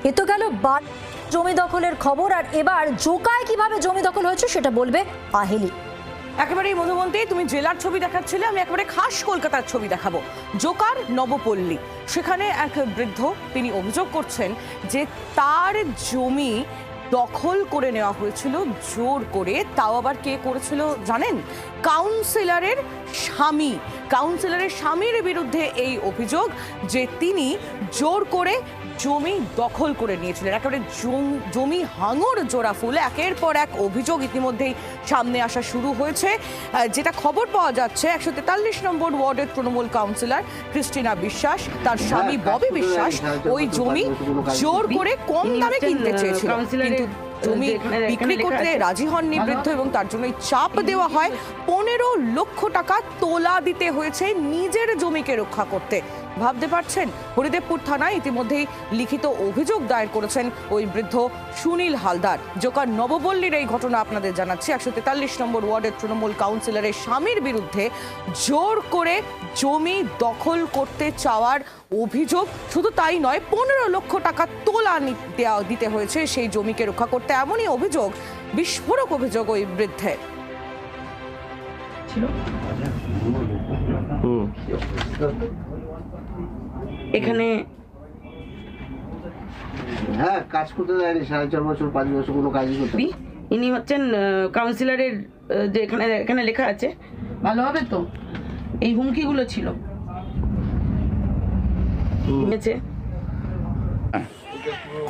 এ তো গেল জমি দখলের খবর, আর এবার জোকায় কিভাবে জমি দখল হয়েছে সেটা বলবে আহেলি। একেবারেই মধুবন্তী, তুমি জেলার ছবি দেখাচ্ছিলে, আমি একেবারে খাস কলকাতার ছবি দেখাবো। জোকার নবপল্লী, সেখানে এক বৃদ্ধ তিনি অভিযোগ করছেন যে তার জমি দখল করে নেওয়া হয়েছিল জোর করে। তাও আবার কে করেছিল জানেন? কাউন্সিলরের স্বামী। কাউন্সিলরের স্বামীর বিরুদ্ধে এই অভিযোগ যে তিনি জোর করে জমি দখল করে নিয়েছিলেন। একেবারে জমি হাঙর জোড়া ফুল, একের পর এক অভিযোগ ইতিমধ্যেই সামনে আসা শুরু হয়েছে। যেটা খবর পাওয়া যাচ্ছে, 143 নম্বর ওয়ার্ডের তৃণমূল কাউন্সিলর ক্রিস্টিনা বিশ্বাস, তার স্বামী ববি বিশ্বাস ওই জমি জোর করে কম দামে কিনতে চেয়েছিল, কিন্তু জমি বিক্রি করতে রাজি হননি বৃদ্ধ, এবং তার জন্যই চাপ দেওয়া হয়। 15 লক্ষ টাকা তোলা দিতে হয়েছে নিজের জমিকে রক্ষা করতে। ভাবতে পারছেন, হরিদেবপুর থানায় ইতিমধ্যেই লিখিত অভিযোগ দায়ের করেছেন ওই বৃদ্ধ সুনীল হালদার। জোকার নবপল্লীর এই ঘটনা আপনাদের জানাচ্ছি। 143 নম্বর ওয়ার্ডের তৃণমূল কাউন্সিলরের স্বামীর বিরুদ্ধে জোর করে জমি দখল করতে চাওয়ার অভিযোগ। শুধু তাই নয়, 15 লক্ষ টাকা তোলা দিতে হয়েছে সেই জমিকে রক্ষা করতে। এমনই অভিযোগ, বিস্ফোরক অভিযোগ ওই বৃদ্ধের। এখানে হ্যাঁ কাজ করতে দেয়নি, 4.5 বছর 5 বছর কোনো কাজই করতে। ইনি হচ্ছেন কাউন্সিলরের, যে এখানে লেখা আছে, ভালো হবে তো, এই হুমকিগুলো ছিল।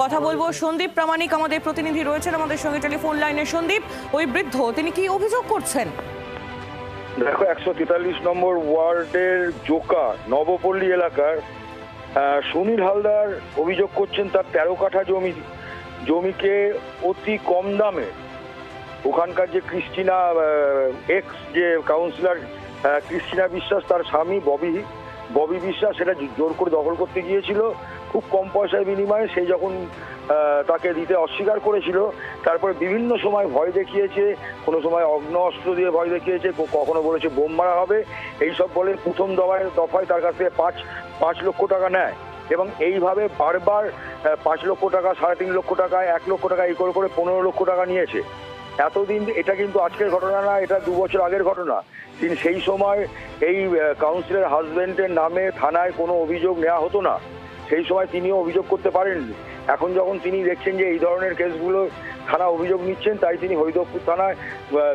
কথা বলবো সন্দীপ প্রামাণিক, আমাদের প্রতিনিধি রয়েছেন আমাদের সঙ্গে টেলিফোন লাইনে। সন্দীপ, ওই বৃদ্ধ তিনি কি অভিযোগ করছেন? দেখো, 143 নম্বর ওয়ার্ডের জোকা নবপল্লী এলাকার সুনীল হালদার অভিযোগ করছেন তার 13 কাঠা জমিকে অতি কম দামে ওখানকার যে ক্রিস্টিনা এক্স যে কাউন্সিলর ক্রিস্টিনা বিশ্বাস, তার স্বামী ববি বিশ্বাস সেটা জোর করে দখল করতে গিয়েছিল খুব কম পয়সার বিনিময়ে। সেই যখন তাকে দিতে অস্বীকার করেছিল, তারপরে বিভিন্ন সময় ভয় দেখিয়েছে, কোনো সময় অস্ত্র দিয়ে ভয় দেখিয়েছে, কখনো বলেছে বোম মারা হবে, এইসব বলে প্রথম দফায় তার কাছ থেকে 5 লক্ষ টাকা নেয়, এবং এইভাবে বারবার 5 লক্ষ টাকা, 3.5 লক্ষ টাকা, 1 লক্ষ টাকা এই করে 15 লক্ষ টাকা নিয়েছে। এতদিন এটা কিন্তু আজকের ঘটনা না, এটা 2 বছর আগের ঘটনা। তিনি সেই সময় এই কাউন্সিলর হাজবেন্ডের নামে থানায় কোনো অভিযোগ নেওয়া হতো না, সেই সময় তিনিও অভিযোগ করতে পারেননি। এখন যখন তিনি দেখছেন যে এই ধরনের কেসগুলো থানা অভিযোগ নিচ্ছেন, তাই তিনি হরিদেবপুর থানায়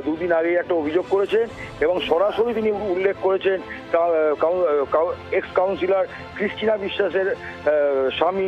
2 দিন আগেই একটা অভিযোগ করেছেন, এবং সরাসরি তিনি উল্লেখ করেছেন এক্স কাউন্সিলর ক্রিস্টিনা বিশ্বাসের স্বামী